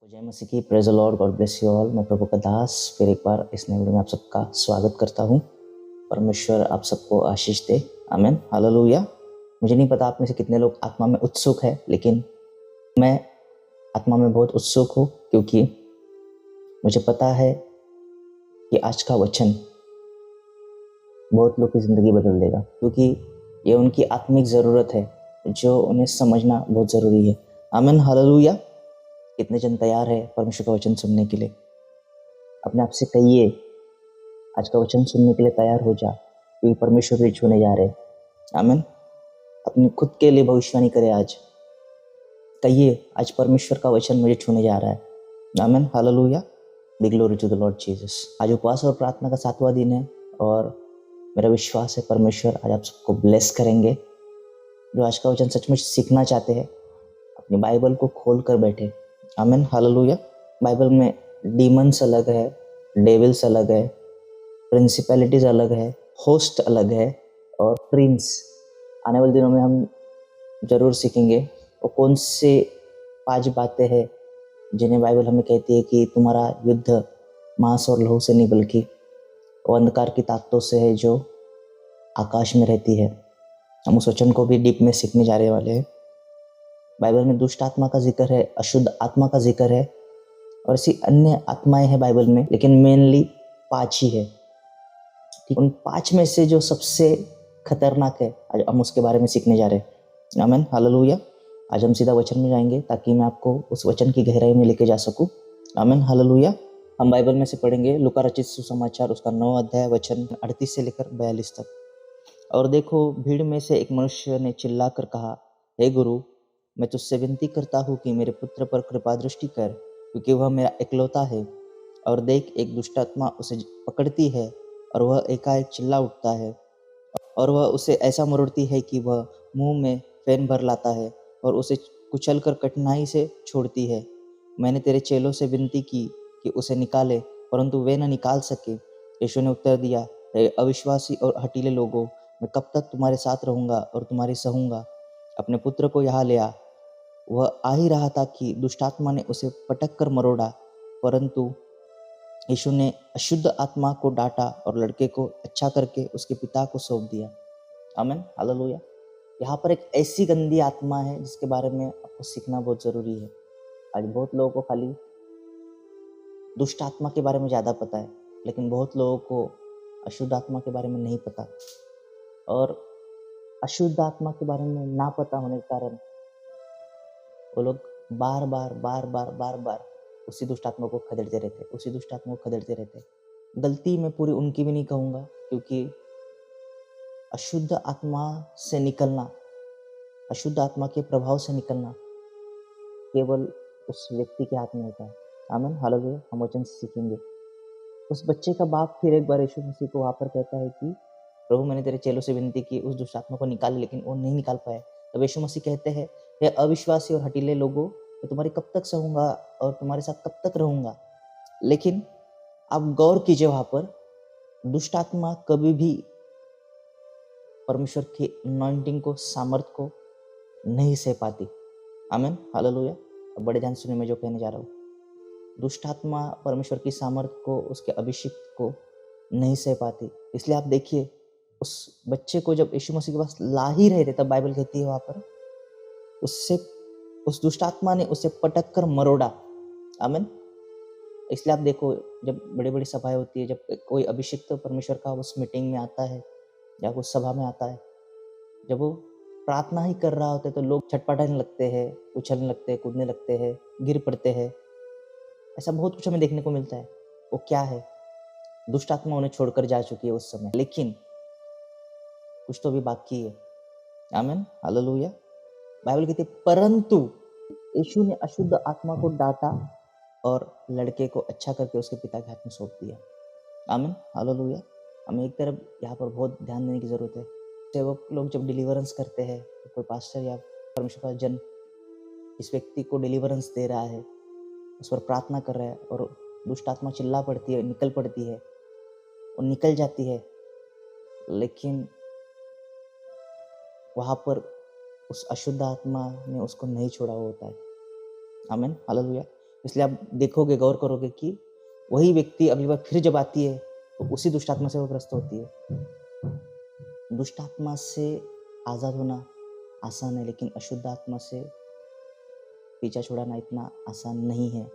जय मसीह की। Praise the Lord, God bless you all. मैं प्रभु का दास फिर एक बार इस नए वीडियो में आप सबका स्वागत करता हूँ। परमेश्वर आप सबको आशीष दे। आमीन, हालेलुया। मुझे नहीं पता आप में से कितने लोग आत्मा में उत्सुक है, लेकिन मैं आत्मा में बहुत उत्सुक हूँ, क्योंकि मुझे पता है कि आज का वचन बहुत लोग की ज़िंदगी बदल देगा, क्योंकि ये उनकी आत्मिक ज़रूरत है जो उन्हें समझना बहुत ज़रूरी है। Amen, hallelujah. कितने जन तैयार है परमेश्वर का वचन सुनने के लिए? अपने आप से कहिए, आज का वचन सुनने के लिए तैयार हो जा, क्योंकि परमेश्वर भी छूने जा रहे हैं। आमीन। अपनी खुद के लिए भविष्यवाणी करे। आज कहिए, आज परमेश्वर का वचन मुझे छूने जा रहा है। Amen, hallelujah. Big glory to the lord Jesus. आज उपवास और प्रार्थना का 7वां दिन है, और मेरा विश्वास है परमेश्वर आज आप सबको ब्लेस करेंगे। जो आज का वचन सचमुच सीखना चाहते हैं, अपनी बाइबल को खोल कर बैठे। आमीन, हालेलुया। बाइबल में डीमंस अलग है, डेविल्स अलग है, प्रिंसिपैलिटीज अलग है, होस्ट अलग है, और प्रिंस आने वाले दिनों में हम जरूर सीखेंगे। वो कौन से 5 बातें हैं जिन्हें बाइबल हमें कहती है कि तुम्हारा युद्ध मांस और लहू से नहीं, बल्कि वो अंधकार की ताकतों से है जो आकाश में रहती है। हम उस वचन को भी डीप में सीखने जा रहे वाले हैं। बाइबल में दुष्ट आत्मा का जिक्र है, अशुद्ध आत्मा का जिक्र है, और ऐसी अन्य आत्माएं हैं बाइबल में, लेकिन मेनली 5 ही है। उन 5 में से जो सबसे खतरनाक है, आज हम उसके बारे में सीखने जा रहे हैं। आमीन, हालेलुया। आज हम सीधा वचन में जाएंगे, ताकि मैं आपको उस वचन की गहराई में लेके जा सकूं। आमीन, हालेलुया। हम बाइबल में से पढ़ेंगे लूका रचित सुसमाचार, उसका 9 अध्याय, वचन 38 से लेकर 42 तक। और देखो, भीड़ में से एक मनुष्य ने चिल्लाकर कहा, हे गुरु, मैं तुझसे विनती करता हूँ कि मेरे पुत्र पर कृपा दृष्टि कर, क्योंकि वह मेरा इकलौता है। और देख, एक दुष्ट आत्मा उसे पकड़ती है, और वह एकाएक चिल्ला उठता है, और वह उसे ऐसा मरोड़ती है कि वह मुंह में फैन भर लाता है, और उसे कुचल कर कठिनाई से छोड़ती है। मैंने तेरे चेलों से विनती की कि उसे निकाले, परंतु वे न निकाल सके। यीशु ने उत्तर दिया, हे अविश्वासी और हठीले लोगों, मैं कब तक तुम्हारे साथ रहूँगा और तुम्हारी सहूँगा? अपने पुत्र को यहाँ ले आ। वह आ ही रहा था कि दुष्ट आत्मा ने उसे पटक कर मरोड़ा, परंतु यीशु ने अशुद्ध आत्मा को डांटा और लड़के को अच्छा करके उसके पिता को सौंप दिया। आमीन, हालेलुया। यहाँ पर एक ऐसी गंदी आत्मा है जिसके बारे में आपको सीखना बहुत जरूरी है। आज बहुत लोगों को खाली दुष्ट आत्मा के बारे में ज़्यादा पता है, लेकिन बहुत लोगों को अशुद्ध आत्मा के बारे में नहीं पता। और अशुद्ध आत्मा के बारे में ना पता होने के कारण वो लोग बार बार बार बार बार बार उसी दुष्ट आत्मा को खदेड़ते रहते, उसी दुष्ट आत्मा को खदेड़ते रहते। गलती मैं पूरी उनकी भी नहीं कहूँगा, क्योंकि अशुद्ध आत्मा से निकलना, अशुद्ध आत्मा के प्रभाव से निकलना केवल उस व्यक्ति के हाथ में होता है। Amen, hallelujah. हम वचन से सीखेंगे। उस बच्चे का बाप फिर एक बार यीशु मसीह को वहाँ पर कहता है कि प्रभु, मैंने तेरे चेलों से विनती की उस दुष्ट आत्मा को निकाल, लेकिन वो नहीं निकाल पाए। तब यीशु मसीह कहते हैं, हे अविश्वासी और हठीले लोगों, मैं तुम्हारी कब तक सहूँगा और तुम्हारे साथ कब तक रहूँगा? लेकिन आप गौर कीजिए, वहाँ पर दुष्ट आत्मा कभी भी परमेश्वर की अनॉइंटिंग को, सामर्थ को नहीं सह पाती। आमीन, हालेलुया। अब बड़े ध्यान सुनिए मैं जो कहने जा रहा हूँ। दुष्ट आत्मा परमेश्वर की सामर्थ को, उसके अभिषेक को नहीं सह पाती। इसलिए आप देखिए, उस बच्चे को जब यीशु मसीह के पास ला ही रहे थे, तब बाइबल कहती है वहाँ पर उससे, उस दुष्ट आत्मा ने उसे पटक कर मरोड़ा। आमीन। इसलिए आप देखो, जब बड़ी बड़ी सभाएं होती है, जब कोई अभिषिक्त परमेश्वर का उस मीटिंग में आता है या उस सभा में आता है, जब वो प्रार्थना ही कर रहा होता है, तो लोग छटपटाने लगते हैं, उछलने लगते हैं, कूदने लगते हैं, गिर पड़ते हैं। ऐसा बहुत कुछ हमें देखने को मिलता है। वो क्या है? दुष्ट आत्मा उन्हें छोड़कर जा चुकी है उस समय, लेकिन कुछ तो भी बाकी है। Amen, hallelujah. बाइबल कहती है, परंतु यीशु ने अशुद्ध आत्मा को डांटा और लड़के को अच्छा करके उसके पिता के हाथ में सौंप दिया। आमीन, हालेलुया। हमें एक तरफ यहाँ पर बहुत ध्यान देने की जरूरत है। सेवक लोग जब डिलीवरेंस करते हैं, तो कोई पास्टर या परमेश्वर का जन इस व्यक्ति को डिलीवरेंस दे रहा है, उस पर प्रार्थना कर रहा है, और दुष्ट आत्मा चिल्ला पड़ती है, निकल पड़ती है, और निकल जाती है, लेकिन वहाँ पर उस अशुद्ध आत्मा ने उसको नहीं छोड़ा हुआ होता है। Amen, hallelujah. इसलिए आप देखोगे, गौर करोगे कि वही व्यक्ति अगली बार फिर जब आती है तो उसी दुष्ट आत्मा से वो ग्रस्त होती है। दुष्ट आत्मा से आज़ाद होना आसान है, लेकिन अशुद्ध आत्मा से पीछा छुड़ाना इतना आसान नहीं है।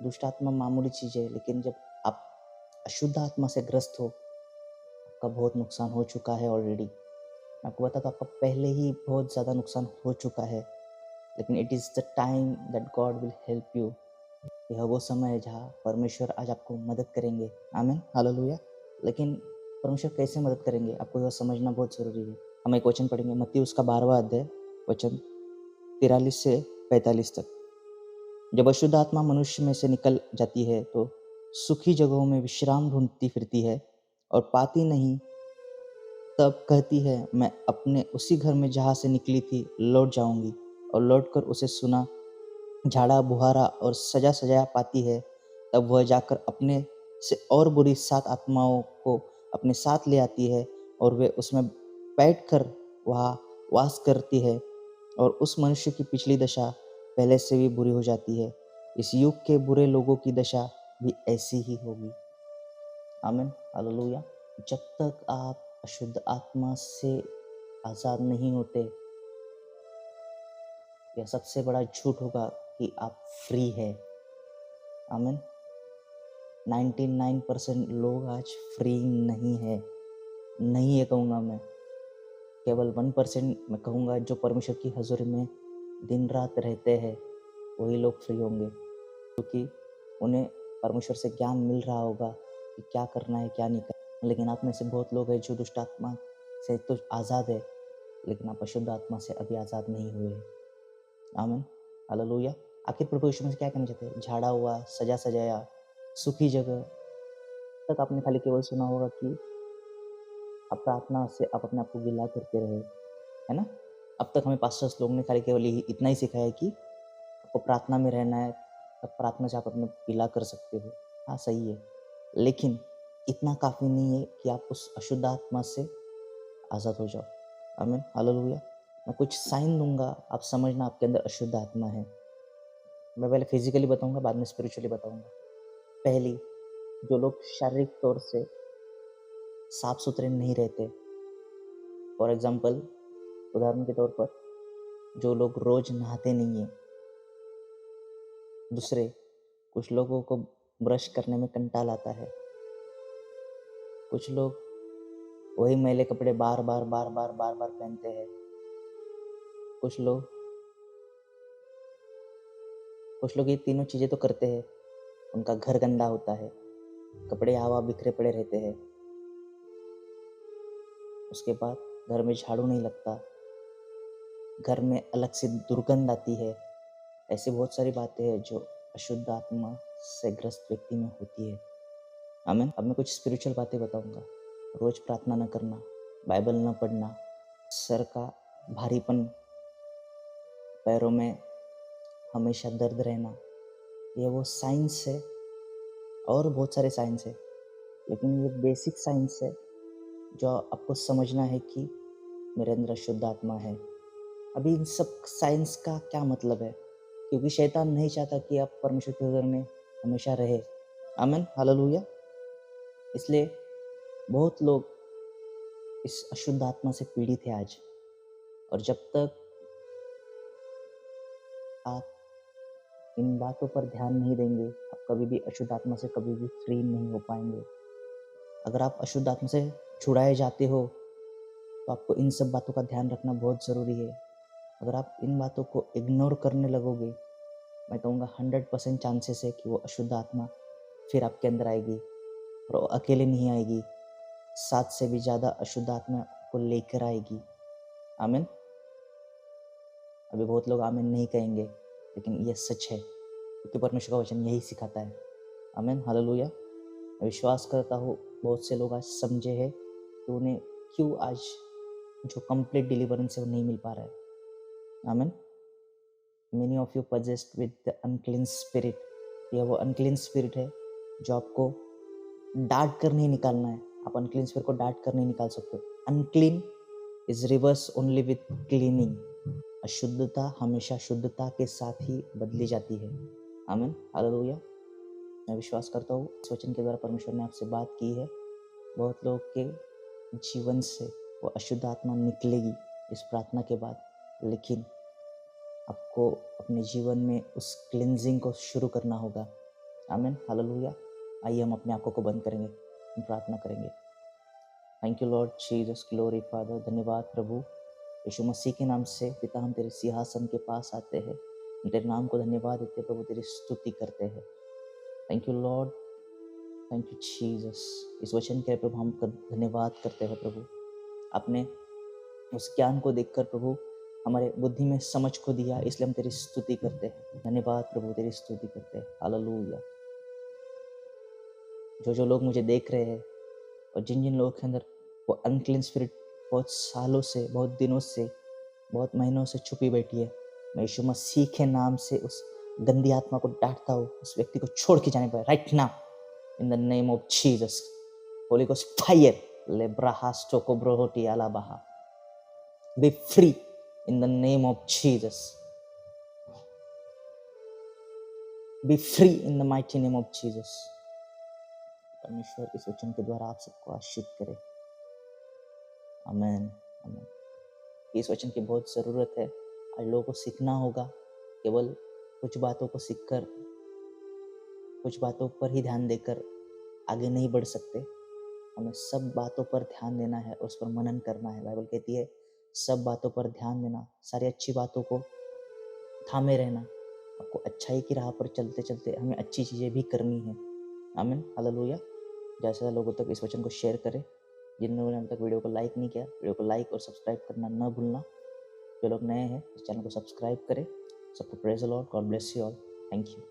दुष्ट आत्मा मामूली चीज़ है, लेकिन जब आप अशुद्ध आत्मा से ग्रस्त हो, आपका बहुत नुकसान हो चुका है ऑलरेडी। मैं आपको बताता हूँ, आपका पहले ही बहुत ज़्यादा नुकसान हो चुका है, लेकिन it is the time that God will help you. यह वो समय है जहाँ परमेश्वर आज आपको मदद करेंगे। आमीन, हालेलुया। लेकिन परमेश्वर कैसे मदद करेंगे, आपको यह समझना बहुत ज़रूरी है। हम एक वचन पढ़ेंगे, मत्ती उसका 12वां अध्याय, वचन 43 से 45 तक। जब अशुद्ध आत्मा मनुष्य में से निकल जाती है तो सुखी जगहों में विश्राम ढूंढती फिरती है और पाती नहीं। तब कहती है, मैं अपने उसी घर में जहाँ से निकली थी लौट जाऊंगी, और लौटकर उसे सुना झाड़ा बुहारा और सजा सजाया पाती है। तब वह जाकर अपने से और बुरी 7 आत्माओं को अपने साथ ले आती है, और वे उसमें बैठकर वहाँ वास करती है, और उस मनुष्य की पिछली दशा पहले से भी बुरी हो जाती है। इस युग के बुरे लोगों की दशा भी ऐसी ही होगी। आमीन, हालेलुया। जब तक आप अशुद्ध आत्मा से आज़ाद नहीं होते, यह सबसे बड़ा झूठ होगा कि आप फ्री है। आमीन। 99% लोग आज फ्री नहीं है, नहीं है कहूँगा मैं। केवल 1% मैं कहूँगा जो परमेश्वर की हज़ूरी में दिन रात रहते हैं, वही लोग फ्री होंगे, क्योंकि उन्हें परमेश्वर से ज्ञान मिल रहा होगा कि क्या करना है, क्या नहीं करना। लेकिन आप में से बहुत लोग हैं जो दुष्ट आत्मा से तो आज़ाद है, लेकिन आप अशुद्ध आत्मा से अभी आज़ाद नहीं हुए हैं। आमीन, हालेलुया। आखिर प्रभु यीशु मसीह क्या कहना चाहते हैं? झाड़ा हुआ, सजा सजाया, सुखी जगह तक आपने खाली केवल सुना होगा कि आप प्रार्थना से आप अपने आप को गिला करते रहे, है ना? अब तक हमें पास्टर्स लोग ने खाली केवल यही इतना ही सिखाया है कि आपको प्रार्थना में रहना है, तब प्रार्थना से आप अपने गिला कर सकते हो। हाँ, सही है, लेकिन इतना काफ़ी नहीं है कि आप उस अशुद्ध आत्मा से आज़ाद हो जाओ। आमीन, हालेलुया। मैं कुछ साइन दूँगा, आप समझना आपके अंदर अशुद्ध आत्मा है। मैं पहले फिज़िकली बताऊँगा, बाद में स्पिरिचुअली बताऊँगा। पहली, जो लोग शारीरिक तौर से साफ-सुथरे नहीं रहते, फॉर एग्ज़ाम्पल, उदाहरण के तौर पर, जो लोग रोज़ नहाते नहीं हैं। दूसरे, कुछ लोगों को ब्रश करने में कंटाल आता है। कुछ लोग वही मैले कपड़े बार-बार पहनते हैं। कुछ लोग ये तीनों चीज़ें तो करते हैं, उनका घर गंदा होता है, कपड़े हवा बिखरे पड़े रहते हैं, उसके बाद घर में झाड़ू नहीं लगता, घर में अलग से दुर्गंध आती है। ऐसी बहुत सारी बातें हैं जो अशुद्ध आत्मा से ग्रस्त व्यक्ति में होती है। आमीन। अब मैं कुछ स्पिरिचुअल बातें बताऊंगा। रोज प्रार्थना न करना, बाइबल न पढ़ना, सर का भारीपन, पैरों में हमेशा दर्द रहना, ये वो साइंस है। और बहुत सारे साइंस है, लेकिन ये बेसिक साइंस है जो आपको समझना है कि मेरे अंदर अशुद्ध आत्मा है। अभी इन सब साइंस का क्या मतलब है? क्योंकि शैतान नहीं चाहता कि आप परमेश्वर के हुजूर में हमेशा रहे। आमीन, हालेलुया। इसलिए बहुत लोग इस अशुद्ध आत्मा से पीड़ित है आज। और जब तक आप इन बातों पर ध्यान नहीं देंगे, आप कभी भी अशुद्ध आत्मा से कभी भी फ्री नहीं हो पाएंगे। अगर आप अशुद्ध आत्मा से छुड़ाए जाते हो, तो आपको इन सब बातों का ध्यान रखना बहुत ज़रूरी है। अगर आप इन बातों को इग्नोर करने लगोगे, मैं कहूँगा 100% चांसेस है कि वो अशुद्ध आत्मा फिर आपके अंदर आएगी, और वो अकेले नहीं आएगी, 7 से भी ज़्यादा अशुद्ध आत्मा को लेकर आएगी। आमीन। अभी बहुत लोग आमीन नहीं कहेंगे, लेकिन ये सच है, क्योंकि परमेश्वर का वचन यही सिखाता है। Amen, hallelujah. मैं विश्वास करता हूँ बहुत से लोग आज समझे हैं कि उन्हें क्यों आज जो कंप्लीट डिलीवरेंस है वो नहीं मिल पा रहा है। आमीन। Many of you possessed with the unclean spirit. यह वो अनक्लीन स्पिरिट है जो आपको डांट कर नहीं निकालना है। आप अनक्लीन स्पिरिट को डांट कर नहीं निकाल सकते। Unclean is reverse only with cleaning. अशुद्धता हमेशा शुद्धता के साथ ही बदली जाती है। Amen hallelujah. मैं विश्वास करता हूँ इस वचन के द्वारा परमेश्वर ने आपसे बात की है। बहुत लोग के जीवन से वो अशुद्ध आत्मा निकलेगी इस प्रार्थना के बाद, लेकिन आपको अपने जीवन में उस क्लिनजिंग को शुरू करना होगा। आमीन हालेलुया। आइए हम अपने आंखों को बंद करेंगे, हम प्रार्थना करेंगे। Thank you Lord Jesus, glory father. धन्यवाद प्रभु यीशु मसीह के नाम से पिता, हम तेरे सिंहासन के पास आते हैं, हम तेरे नाम को धन्यवाद देते हैं प्रभु, तेरी स्तुति करते हैं। Thank you Lord, thank you Jesus. इस वचन के लिए प्रभु हम धन्यवाद करते हैं प्रभु। आपने उस ज्ञान को देखकर प्रभु हमारे बुद्धि में समझ को दिया, इसलिए हम तेरी स्तुति करते हैं। धन्यवाद प्रभु, तेरी स्तुति करते हैं। हालेलुया। जो लोग मुझे देख रहे हैं और जिन जिन लोगों के अंदर वो अनक्लीन स्पिरिट बहुत सालों से, बहुत दिनों से, बहुत महीनों से छुपी बैठी है, मैं यीशु मसीह के नाम से उस गंदी आत्मा को डांटता हूँ, उस व्यक्ति को छोड़ के जाने पर right now in the name of Jesus. Holy ghost fire लेब्राहास्टो कोब्रोहोटी आलाबाहा, be free in the name of Jesus, be free in the mighty name of Jesus. परमेश्वर इस वचन के द्वारा आप सबको आशीष करे। आमेन आमेन। इस वचन की बहुत ज़रूरत है। आज लोगों को सीखना होगा। केवल कुछ बातों को सीखकर, कुछ बातों पर ही ध्यान देकर आगे नहीं बढ़ सकते। हमें सब बातों पर ध्यान देना है और उस पर मनन करना है। बाइबल कहती है सब बातों पर ध्यान देना, सारी अच्छी बातों को थामे रहना। आपको अच्छाई की राह पर चलते चलते हमें अच्छी चीज़ें भी करनी है। Amen hallelujah. ज़्यादा से ज़्यादा लोगों तक इस वचन को शेयर करें। जिन लोगों ने अभी तक वीडियो को लाइक नहीं किया, वीडियो को लाइक और सब्सक्राइब करना न भूलना। जो लोग नए हैं इस चैनल को सब्सक्राइब करें। सबको praise the Lord, God bless you all. Thank you.